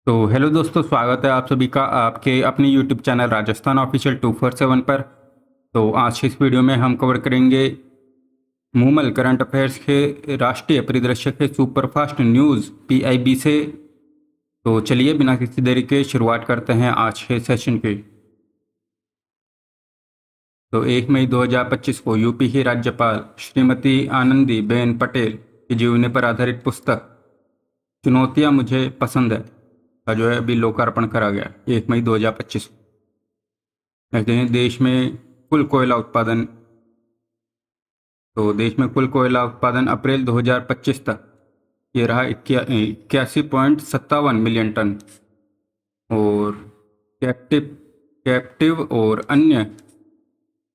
तो हेलो दोस्तों, स्वागत है आप सभी का आपके अपने यूट्यूब चैनल राजस्थान ऑफिशियल 247 पर। तो आज की इस वीडियो में हम कवर करेंगे मूमल करंट अफेयर्स के राष्ट्रीय परिदृश्य के सुपरफास्ट न्यूज़ पीआईबी से। तो चलिए बिना किसी देरी के शुरुआत करते हैं आज के सेशन की। तो 1 मई 2025 को यूपी की राज्यपाल श्रीमती आनंदीबेन पटेल की जीवनी पर आधारित पुस्तक चुनौतियां मुझे पसंद है का जो है अभी लोकार्पण करा गया 1 मई 2025 को। कहते हैं देश में कुल कोयला उत्पादन। तो देश में कुल कोयला उत्पादन अप्रैल 2025 तक ये रहा 81.57 मिलियन टन। और कैप्टिव कैप्टिव और अन्य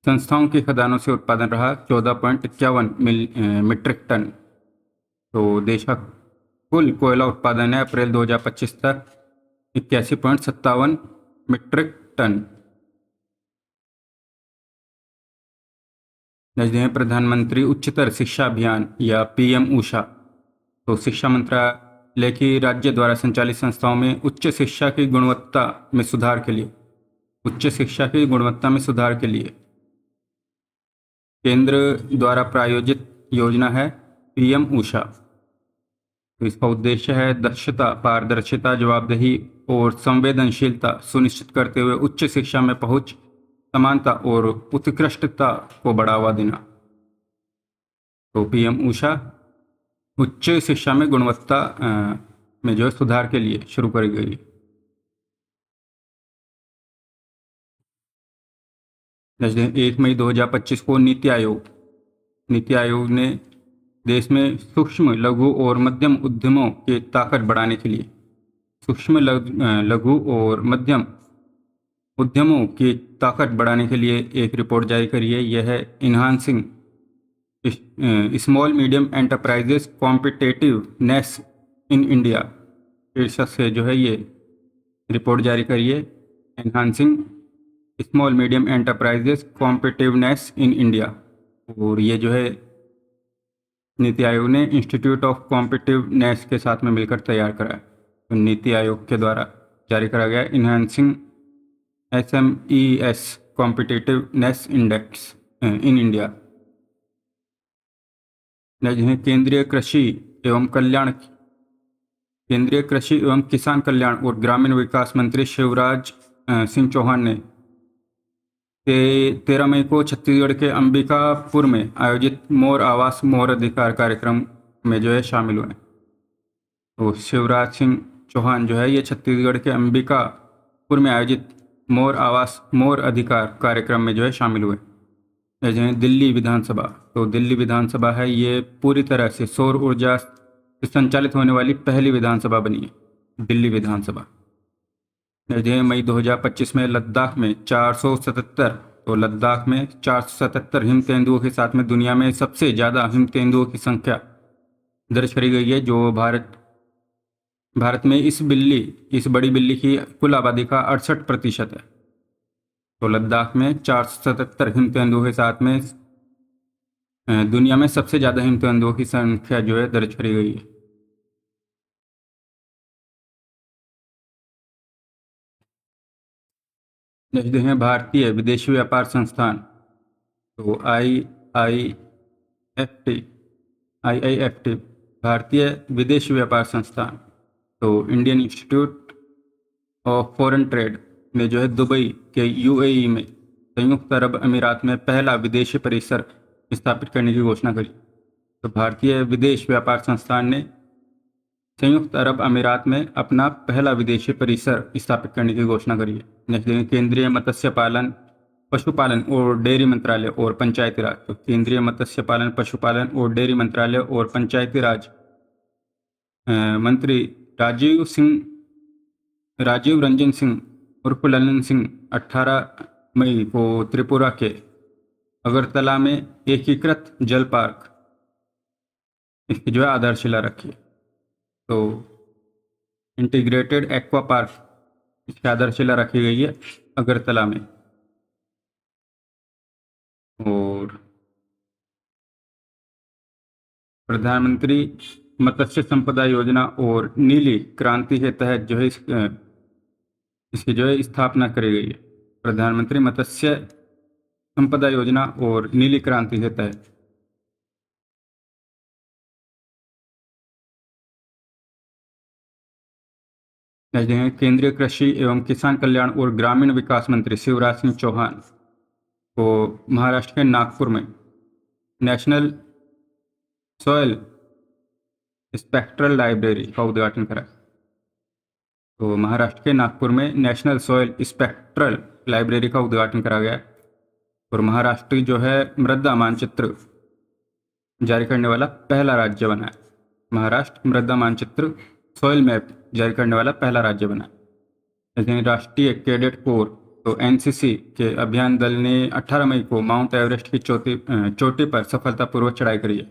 संस्थाओं की खदानों से उत्पादन रहा 14.51 मीट्रिक टन। तो देश का कुल कोयला उत्पादन है अप्रैल 2025 तक 81.57 मीट्रिक टन। नजदीक हैं प्रधानमंत्री उच्चतर शिक्षा अभियान या पीएम ऊषा। तो शिक्षा मंत्रालय की राज्य द्वारा संचालित संस्थाओं में उच्च शिक्षा की गुणवत्ता में सुधार के लिए केंद्र द्वारा प्रायोजित योजना है पीएम ऊषा। तो इसका उद्देश्य है दक्षता, पारदर्शिता, जवाबदेही और संवेदनशीलता सुनिश्चित करते हुए उच्च शिक्षा में पहुंच, समानता और उत्कृष्टता को बढ़ावा देना। तो पीएम ऊषा उच्च शिक्षा में गुणवत्ता में जो है सुधार के लिए शुरू करी गई। जैसे 1 मई 2025 को नीति आयोग ने देश में सूक्ष्म, लघु और मध्यम उद्यमों की ताकत बढ़ाने के लिए लघु और मध्यम उद्यमों की ताकत बढ़ाने के लिए एक रिपोर्ट जारी करी है। यह है enhancing small medium enterprises competitiveness in India शीर्षक से जो है ये रिपोर्ट जारी करी है। Enhancing small medium enterprises competitiveness in India. और ये जो है नीति आयोग ने इंस्टीट्यूट ऑफ कॉम्पिटिटिवनेस के साथ में मिलकर तैयार करा है। तो नीति आयोग के द्वारा जारी करा गया enhancing SMES competitiveness index in India. जिन्हें केंद्रीय कृषि एवं किसान कल्याण और ग्रामीण विकास मंत्री शिवराज सिंह चौहान ने 13 मई को छत्तीसगढ़ के अंबिकापुर में आयोजित मोर आवास मोर अधिकार कार्यक्रम में जो है शामिल हुए। तो शिवराज सिंह चौहान जो है ये छत्तीसगढ़ के अंबिकापुर में आयोजित मोर आवास मोर अधिकार कार्यक्रम में जो है शामिल हुए। जैसे दिल्ली विधानसभा। तो दिल्ली विधानसभा है ये पूरी तरह से सौर ऊर्जा से संचालित होने वाली पहली विधानसभा बनी है दिल्ली विधानसभा। जैसे मई 2025 में लद्दाख में 477 हिम तेंदुओं के साथ में दुनिया में सबसे ज़्यादा हिम तेंदुओं की संख्या दर्ज करी गई है, जो भारत में इस बड़ी बिल्ली की कुल आबादी का 68% है। तो लद्दाख में 477 हिम तेंदुओं के साथ में दुनिया में सबसे ज़्यादा हिम तेंदुओं की संख्या जो है दर्ज करी गई है। देखते हैं भारतीय विदेशी व्यापार संस्थान। तो आई आई एफ टी भारतीय विदेशी व्यापार संस्थान। तो Indian institute of foreign trade ने जो है दुबई के यूएई में संयुक्त अरब अमीरात में पहला विदेशी परिसर स्थापित करने की घोषणा करी। तो भारतीय विदेश व्यापार संस्थान ने संयुक्त अरब अमीरात में अपना पहला विदेशी परिसर स्थापित करने की घोषणा करी है। नेक्स्ट, केंद्रीय मत्स्य पालन, पशुपालन और डेयरी मंत्रालय और पंचायती राज। तो केंद्रीय मत्स्य पालन, पशुपालन और डेयरी मंत्रालय और पंचायती राज मंत्री राजीव रंजन सिंह उर्फ ललन सिंह 18 मई को त्रिपुरा के अगरतला में एकीकृत जल पार्क इसकी जो है आधारशिला रखी। तो इंटीग्रेटेड एक्वा पार्क इसकी आधारशिला रखी गई है अगरतला में। और प्रधानमंत्री मत्स्य संपदा योजना और नीली क्रांति के तहत जो है इसकी जो है स्थापना करी गई है। प्रधानमंत्री मत्स्य संपदा योजना और नीली क्रांति के तहत। केंद्रीय कृषि एवं किसान कल्याण और ग्रामीण विकास मंत्री शिवराज सिंह चौहान को महाराष्ट्र के नागपुर में नेशनल सॉयल स्पेक्ट्रल लाइब्रेरी का उद्घाटन करा। तो महाराष्ट्र के नागपुर में नेशनल सॉयल स्पेक्ट्रल लाइब्रेरी का उद्घाटन करा गया और महाराष्ट्र जो है मृदा मानचित्र जारी करने वाला पहला राज्य बना है। महाराष्ट्र मृदा मानचित्र सॉइल मैप जारी करने वाला पहला राज्य बना। लेकिन राष्ट्रीय कैडेट कोर तो एनसीसी के अभियान दल ने 18 मई को माउंट एवरेस्ट की चोटी पर सफलतापूर्वक चढ़ाई करी है।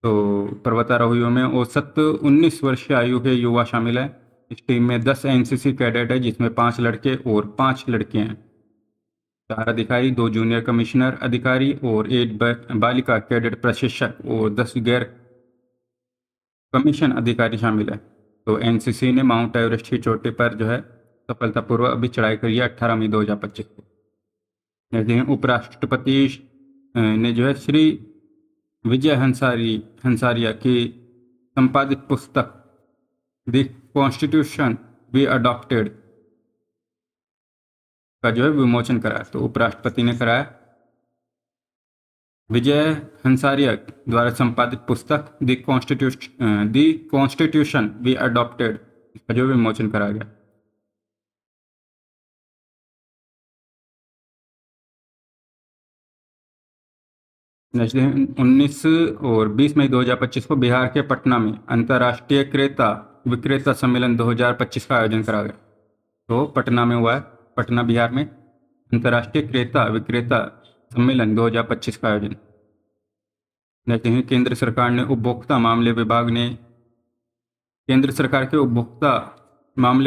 तो पर्वतारोहियों में औसत 19 वर्षीय आयु के युवा शामिल है। इस टीम में 10 एनसीसी कैडेट है, जिसमें 5 लड़के और 5 लड़कियां हैं। 4 अधिकारी, 2 जूनियर कमिश्नर अधिकारी और 1 बालिका कैडेट प्रशिक्षक और 10 गैर कमीशन अधिकारी शामिल है। तो एनसीसी ने माउंट एवरेस्ट की चोटी पर जो है सफलतापूर्वक अभी चढ़ाई करी है 18 मई 2025 को। कहते हैं उपराष्ट्रपति ने जो है श्री विजय हंसारिया की संपादित पुस्तक द कॉन्स्टिट्यूशन वी अडॉप्टेड का जो है विमोचन कराया। तो उपराष्ट्रपति ने कराया विजय हंसारिया द्वारा संपादित पुस्तक द कॉन्स्टिट्यूशन वी अडॉप्टेड का जो विमोचन कराया गया। नेक्स्ट 19 और 20 मई 2025 को बिहार के पटना में अंतर्राष्ट्रीय क्रेता विक्रेता सम्मेलन 2025 का आयोजन करा गया। तो पटना में हुआ है, पटना बिहार में अंतर्राष्ट्रीय क्रेता विक्रेता सम्मेलन 2025 का आयोजन। देखते हैं केंद्र सरकार के उपभोक्ता मामले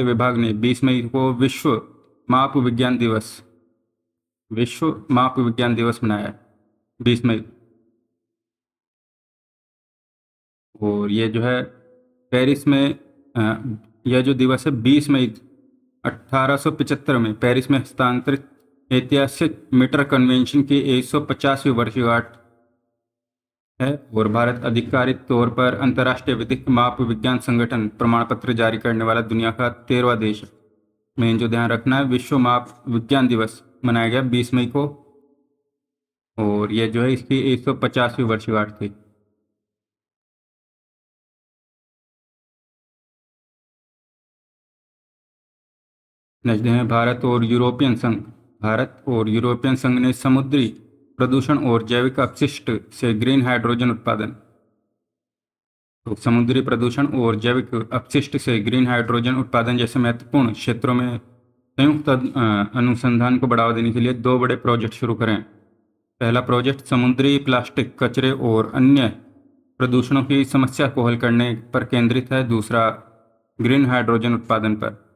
विभाग ने 20 मई को विश्व माप विज्ञान दिवस मनाया है 20 मई। और ये जो है पेरिस में यह जो दिवस है 20 मई 1875 में पेरिस में हस्तांतरित ऐतिहासिक मीटर कन्वेंशन की 150वीं वर्षगांठ है। और भारत आधिकारिक तौर पर अंतर्राष्ट्रीय विधिक माप विज्ञान संगठन प्रमाण पत्र जारी करने वाला दुनिया का 13वां देश है। मेन जो ध्यान रखना है, विश्व माप विज्ञान दिवस मनाया गया 20 मई को और यह जो है इसकी 150वीं वर्षगांठ थी। नेक्स्ट है भारत और यूरोपियन संघ ने समुद्री प्रदूषण और जैविक अपशिष्ट से ग्रीन हाइड्रोजन उत्पादन। तो समुद्री प्रदूषण और जैविक अपशिष्ट से ग्रीन हाइड्रोजन उत्पादन जैसे महत्वपूर्ण क्षेत्रों में संयुक्त अनुसंधान को बढ़ावा देने के लिए 2 बड़े प्रोजेक्ट शुरू करें। पहला प्रोजेक्ट समुद्री प्लास्टिक कचरे और अन्य प्रदूषणों की समस्या को हल करने पर केंद्रित है, दूसरा ग्रीन हाइड्रोजन उत्पादन पर।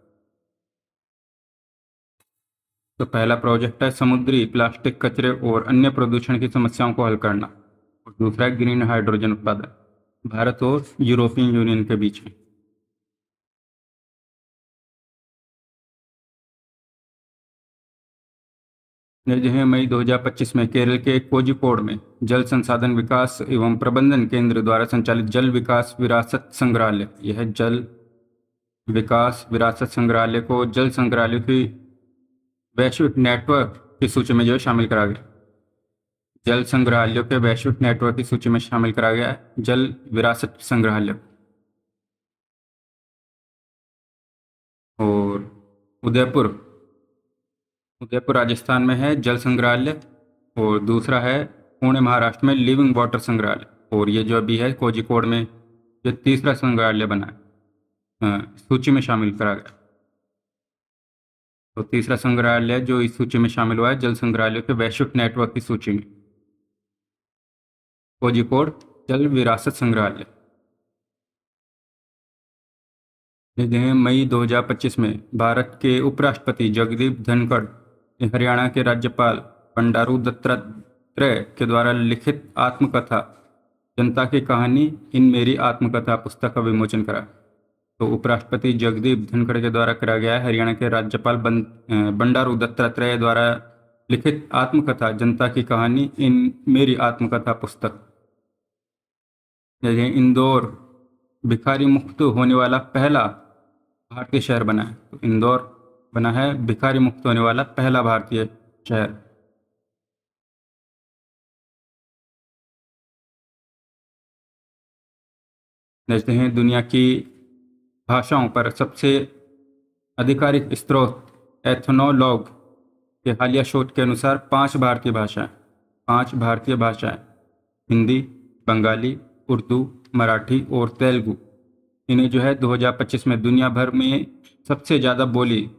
तो पहला प्रोजेक्ट है समुद्री प्लास्टिक कचरे और अन्य प्रदूषण की समस्याओं को हल करना और दूसरा है ग्रीन हाइड्रोजन उत्पादन, भारत और यूरोपियन यूनियन के बीच में। मई 2025 में केरल के कोझिकोड में जल संसाधन विकास एवं प्रबंधन केंद्र द्वारा संचालित जल विकास विरासत संग्रहालय, यह जल विकास विरासत संग्रहालय को जल संग्रहालय की वैश्विक नेटवर्क की सूची में जो शामिल करा गया। जल संग्रहालयों के वैश्विक नेटवर्क की सूची में शामिल करा गया है जल विरासत संग्रहालय। और उदयपुर राजस्थान में है जल संग्रहालय और दूसरा है पुणे महाराष्ट्र में लिविंग वाटर संग्रहालय। और ये जो अभी है कोझिकोड में ये तीसरा संग्रहालय बना है, सूची में शामिल करा गया। तो तीसरा संग्रहालय जो इस सूची में शामिल हुआ है जल संग्रहालय के वैश्विक नेटवर्क की सूची में, कोझिकोड जल विरासत संग्रहालय। मई 2025 में भारत के उपराष्ट्रपति जगदीप धनखड़ हरियाणा के राज्यपाल बंडारू दत्तात्रेय के द्वारा लिखित आत्मकथा जनता की कहानी इन मेरी आत्मकथा पुस्तक का विमोचन करा। तो उपराष्ट्रपति जगदीप धनखड़ के द्वारा करा गया है। हरियाणा के राज्यपाल बंडारू दत्तात्रेय द्वारा लिखित आत्मकथा जनता की कहानी इन मेरी आत्मकथा पुस्तक। जैसे इंदौर भिखारी मुक्त होने वाला पहला भारतीय शहर बना है। तो इंदौर बना है भिखारी मुक्त होने वाला पहला भारतीय शहर। जैसे हैं दुनिया की भाषाओं पर सबसे आधिकारिक स्रोत एथनोलॉग के हालिया शोध के अनुसार पांच भारतीय भाषाएं हिंदी, बंगाली, उर्दू, मराठी और तेलुगु। इन्हें जो है 2025 में दुनिया भर में सबसे ज़्यादा बोली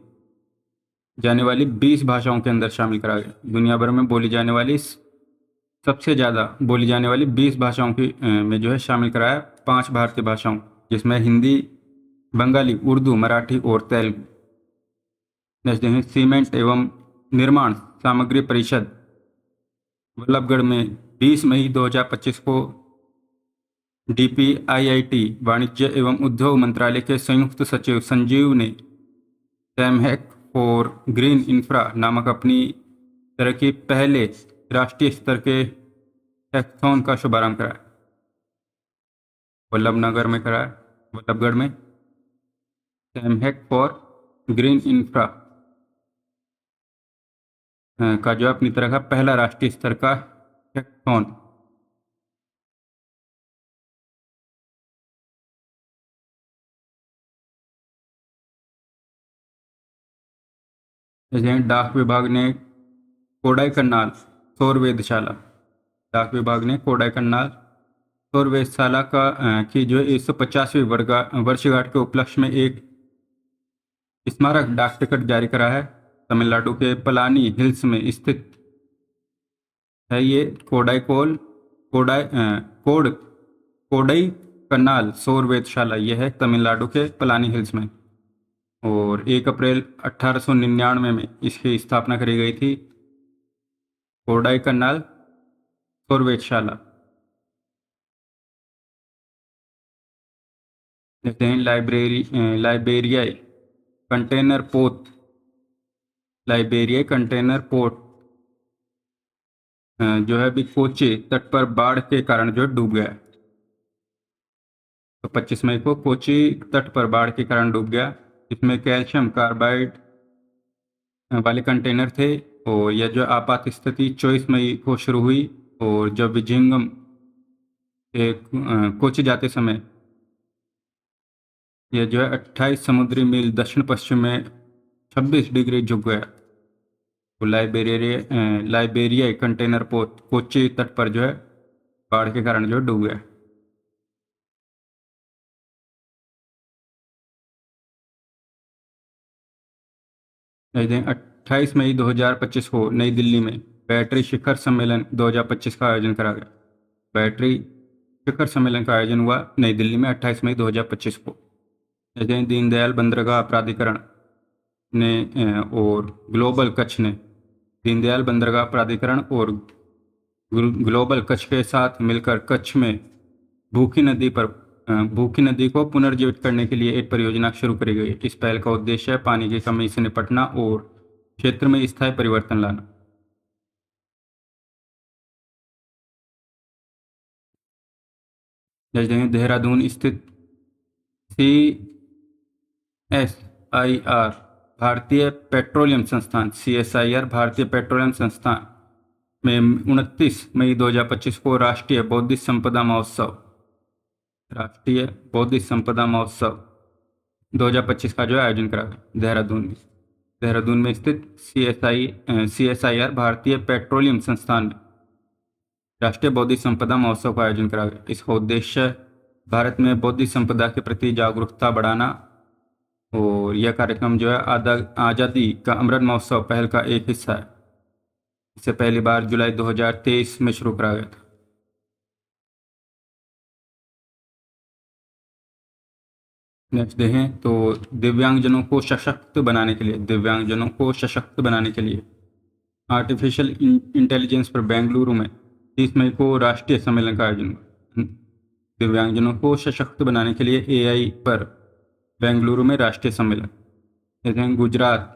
जाने वाली 20 भाषाओं के अंदर शामिल करा गया। दुनिया भर में बोली जाने वाली सबसे ज़्यादा बोली जाने वाली 20 भाषाओं की में जो है शामिल कराया 5 भारतीय भाषाओं, जिसमें हिंदी, बंगाली, उर्दू, मराठी और तेलुगु। जैसे हैं सीमेंट एवं निर्माण सामग्री परिषद वल्लभगढ़ में 20 मई 2025 को DPIIT वाणिज्य एवं उद्योग मंत्रालय के संयुक्त सचिव संजीव ने सैमहैक फॉर ग्रीन इंफ्रा नामक अपनी तरह की पहले राष्ट्रीय स्तर के हैकाथॉन का शुभारंभ कराया। वल्लभगढ़ में सैमहैक फॉर ग्रीन इंफ्रा का जो अपनी तरह का पहला राष्ट्रीय स्तर का हैकाथॉन। जैसे डाक विभाग ने कोडाईकनाल सौर वेधशाला की जो 150वीं वर्षगांठ के उपलक्ष्य में एक स्मारक डाक टिकट जारी करा है। तमिलनाडु के पलानी हिल्स में स्थित है ये कोडाईकनाल सौर वेधशाला। यह है तमिलनाडु के पलानी हिल्स में और 1 अप्रैल 1899 में इसकी स्थापना करी गई थी। कोडाईकनाल सौर वेधशाला। देखते हैं लाइबेरियाई कंटेनर पोर्ट जो है अभी कोची तट पर बाढ़ के कारण जो डूब गया। तो 25 मई को कोची तट पर बाढ़ के कारण डूब गया। इसमें कैल्शियम कार्बाइड वाले कंटेनर थे और यह जो आपात स्थिति 24 मई को शुरू हुई और जब विजिंगम से कोची जाते समय यह जो है 28 समुद्री मील दक्षिण पश्चिम में 26 डिग्री झुक गया। तो लाइबेरिया कंटेनर पोर्ट कोची तट पर जो है बाढ़ के कारण जो डूब गया। नई दिल्ली 28 मई 2025 को नई दिल्ली में बैटरी शिखर सम्मेलन 2025 का आयोजन करा गया। बैटरी शिखर सम्मेलन का आयोजन हुआ नई दिल्ली में 28 मई 2025 को। दीनदयाल बंदरगाह प्राधिकरण ने और ग्लोबल कच्छ ने दीनदयाल बंदरगाह प्राधिकरण और ग्लोबल कच्छ के साथ मिलकर कच्छ में भूखी नदी को पुनर्जीवित करने के लिए एक परियोजना शुरू करी गई। इस पहल का उद्देश्य है पानी की कमी से निपटना और क्षेत्र में स्थायी परिवर्तन लाना। देहरादून स्थित CSIR भारतीय पेट्रोलियम संस्थान में 29 मई 2025 को राष्ट्रीय बौद्धिक संपदा महोत्सव 2025 का जो आयोजन करा देहरादून में स्थित CSIR भारतीय पेट्रोलियम संस्थान में राष्ट्रीय बौद्धिक संपदा महोत्सव का आयोजन करा गया। इसका उद्देश्य भारत में बौद्धिक संपदा के प्रति जागरूकता बढ़ाना और यह कार्यक्रम जो है आज़ादी का अमृत महोत्सव पहल का एक हिस्सा है। इसे पहली बार जुलाई 2023 में शुरू करा गया था। नेक्स्ट देखें तो दिव्यांगजनों को सशक्त बनाने के लिए आर्टिफिशियल इंटेलिजेंस पर बेंगलुरु में 30 मई को राष्ट्रीय सम्मेलन का आयोजन हुआ। दिव्यांगजनों को सशक्त बनाने के लिए एआई पर बेंगलुरु में राष्ट्रीय सम्मेलन। जैसे गुजरात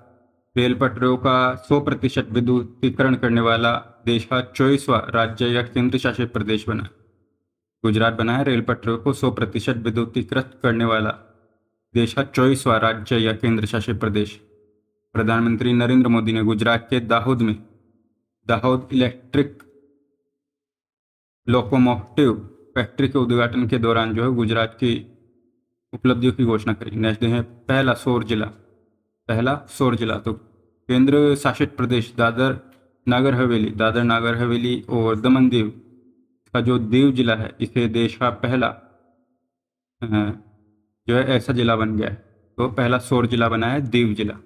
रेल पटरियों का 100% विद्युतीकरण करने वाला देश का 24वां राज्य या केंद्र शासित प्रदेश बना। गुजरात बना है रेल पटरियों को 100% विद्युतीकृत करने वाला देश का 24वां राज्य या केंद्र शासित प्रदेश। प्रधानमंत्री नरेंद्र मोदी ने गुजरात के दाहोद में दाहोद इलेक्ट्रिक लोकोमोटिव फैक्ट्री के उद्घाटन के दौरान जो है गुजरात की उपलब्धियों की घोषणा करी। नेक्स्ट है पहला सौर जिला तो केंद्र शासित प्रदेश दादर नागर हवेली और दमन दीव का जो दीव जिला है इसे देश का पहला जो है ऐसा जिला बन गया है। तो पहला सौर जिला बना है दीव जिला,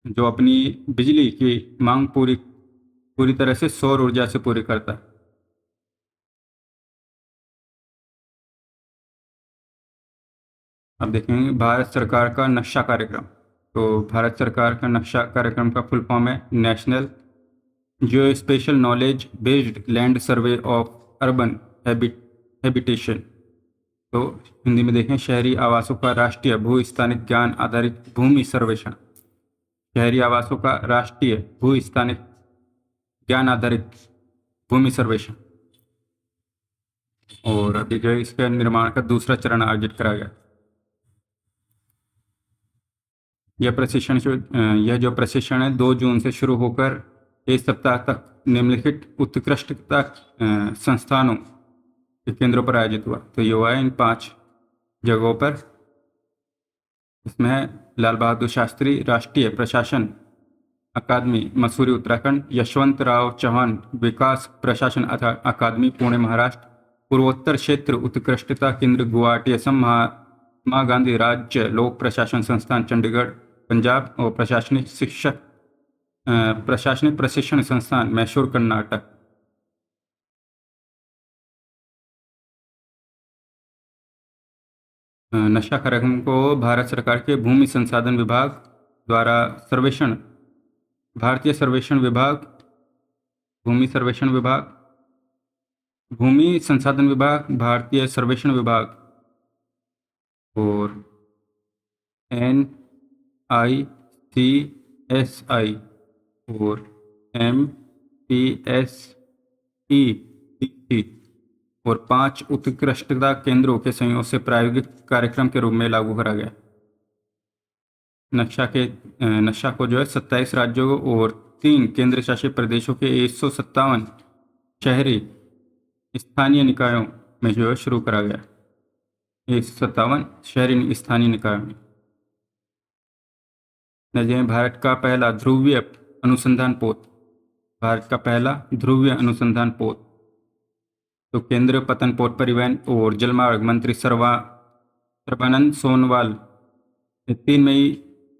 जो अपनी बिजली की मांग पूरी तरह से सौर ऊर्जा से पूरी करता है। अब देखेंगे भारत सरकार का नक्शा कार्यक्रम। तो भारत सरकार का नक्शा कार्यक्रम का फुल फॉर्म है national Jio special knowledge based land survey of urban habitation. तो हिंदी में देखें शहरी आवासों का राष्ट्रीय भू-स्थानिक ज्ञान आधारित भूमि सर्वेक्षण। शहरी आवासों का राष्ट्रीय भू-स्थानिक ज्ञान आधारित भूमि सर्वेक्षण। और अभी जो इसके निर्माण का दूसरा चरण आयोजित करा गया। यह जो प्रशिक्षण है 2 जून से शुरू होकर 1 सप्ताह तक निम्नलिखित उत्कृष्टता संस्थानों के केंद्रों पर आयोजित हुआ। तो ये हुआ है इन 5 जगहों पर। इसमें है लाल बहादुर शास्त्री राष्ट्रीय प्रशासन अकादमी मसूरी उत्तराखंड, यशवंत राव चौहान विकास प्रशासन अकादमी पुणे महाराष्ट्र, पूर्वोत्तर क्षेत्र उत्कृष्टता केंद्र गुवाहाटी असम, महात्मा गांधी राज्य लोक प्रशासन संस्थान चंडीगढ़ पंजाब और प्रशासनिक प्रशिक्षण संस्थान मैसूर कर्नाटक। नक्शा कार्यक्रम को भारत सरकार के भूमि संसाधन विभाग द्वारा भारतीय सर्वेक्षण विभाग, भूमि संसाधन विभाग, भारतीय सर्वेक्षण विभाग और NICSI और MPSEDC और 5 उत्कृष्टता केंद्रों के संयोग से प्रायोगिक कार्यक्रम के रूप में लागू करा गया। नक्शा को जो है 27 राज्यों और 3 केंद्र शासित प्रदेशों के 157 शहरी स्थानीय निकायों में जो है शुरू करा गया। 157 शहरी स्थानीय निकायों में। भारत का पहला ध्रुवीय अनुसंधान पोत। तो केंद्र पतन पोत परिवहन और जलमार्ग मंत्री सर्बानंद सोनोवाल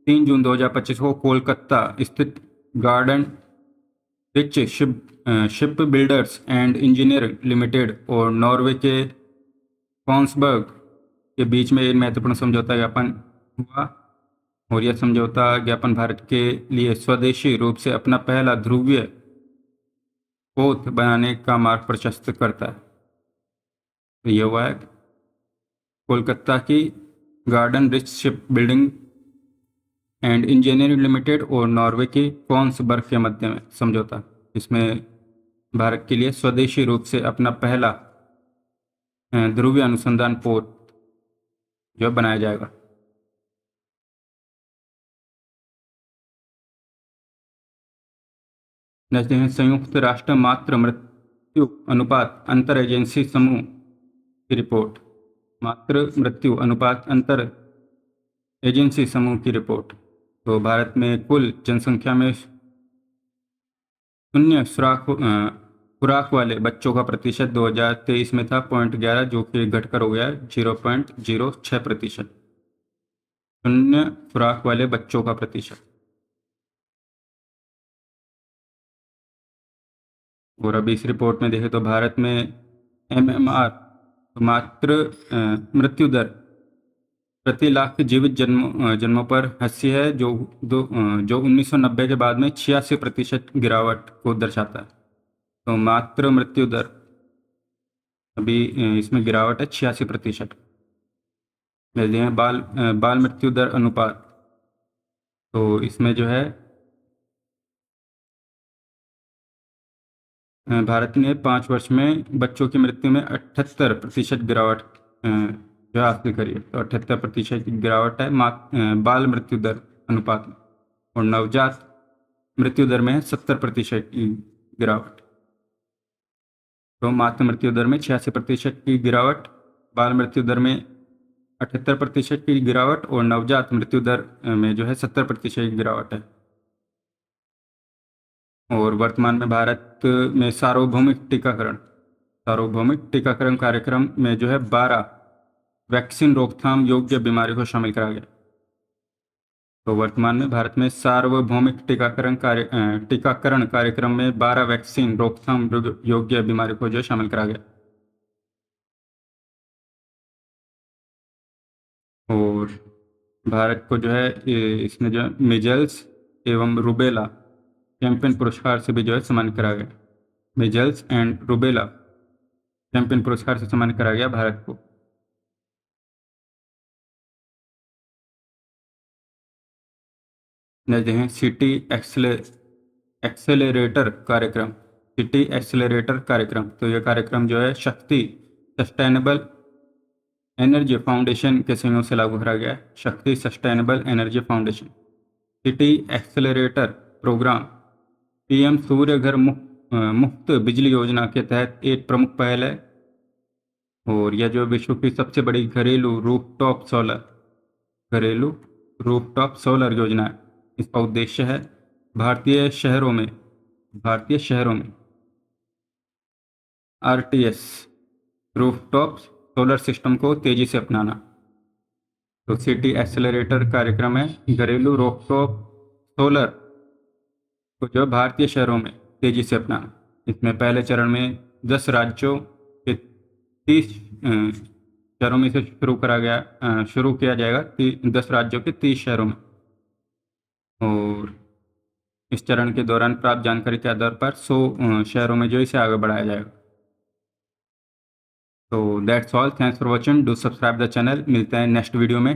3 जून 2025 को कोलकाता स्थित garden rich ship builders and engineer limited और नॉर्वे के कॉन्सबर्ग के बीच में एक महत्वपूर्ण समझौता ज्ञापन हुआ। और यह समझौता ज्ञापन भारत के लिए स्वदेशी रूप से अपना पहला ध्रुवीय पोत बनाने का मार्ग प्रशस्त करता है। तो यह हुआ है कोलकाता की garden rich ship building and engineering limited और नॉर्वे की कॉन्सबर्ग के मध्य में समझौता। इसमें भारत के लिए स्वदेशी रूप से अपना पहला ध्रुवीय अनुसंधान पोत जो बनाया जाएगा। संयुक्त राष्ट्र मातृ मृत्यु अनुपात अंतर एजेंसी समूह की रिपोर्ट। मातृ मृत्यु अनुपात अंतर एजेंसी समूह की रिपोर्ट। तो भारत में कुल जनसंख्या में शून्य खुराक वाले बच्चों का प्रतिशत 2023 में था 0.11, जो कि घटकर हो गया 0.06%। शून्य खुराक वाले बच्चों का प्रतिशत। और अभी इस रिपोर्ट में देखें तो भारत में MMR मातृ मृत्यु दर प्रति लाख जीवित जन्मों पर 80 है, जो 1990 के बाद में 86% गिरावट को दर्शाता है। तो मातृ मृत्यु दर अभी इसमें गिरावट है 86%। जैसे हैं बाल मृत्यु दर अनुपात, तो इसमें जो है भारत ने 5 वर्ष में बच्चों की मृत्यु में 78% गिरावट जो हासिल करी है। तो 78% की गिरावट है बाल मृत्यु दर अनुपात में, और नवजात मृत्यु दर में है 70% की गिरावट। तो मातृ मृत्यु दर में 86% की गिरावट, बाल मृत्यु दर में 78% की गिरावट, और नवजात मृत्यु दर में जो है 70% की गिरावट है। और वर्तमान में भारत में सार्वभौमिक टीकाकरण कार्यक्रम में जो है 12 वैक्सीन रोकथाम योग्य बीमारी को शामिल करा गया। तो वर्तमान में भारत में सार्वभौमिक टीकाकरण कार्यक्रम में 12 वैक्सीन रोकथाम योग्य बीमारी को जो शामिल करा गया। और भारत को जो है इसमें जो है मिजल्स एवं रुबेला चैंपियन पुरस्कार से भी जो है सम्मानित करा गया। मिजल्स एंड रुबेला चैंपियन पुरस्कार से सम्मानित करा गया भारत को। जैसे हैं सिटी एक्सेलरेटर कार्यक्रम। तो यह कार्यक्रम जो है शक्ति सस्टेनेबल एनर्जी फाउंडेशन के सहयोग से लागू करा गया है। Shakti sustainable energy foundation city accelerator programme PM Surya Ghar मुफ्त बिजली योजना के तहत एक प्रमुख पहल है। और यह जो विश्व की सबसे बड़ी घरेलू रूफटॉप सोलर योजना है। इसका उद्देश्य है भारतीय शहरों में आरटीएस रूफटॉप सोलर सिस्टम को तेजी से अपनाना। तो सिटी एक्सेलरेटर कार्यक्रम है घरेलू रूफटॉप सोलर को जो भारतीय शहरों में तेजी से अपनाना। इसमें पहले चरण में 10 राज्यों के 30 शहरों में से शुरू किया जाएगा 10 राज्यों के 30 शहरों में। और इस चरण के दौरान प्राप्त जानकारी के आधार पर 100 शहरों में जो इसे आगे बढ़ाया जाएगा। तो that's all, thanks for watching, do subscribe the channel. मिलते हैं नेक्स्ट वीडियो में।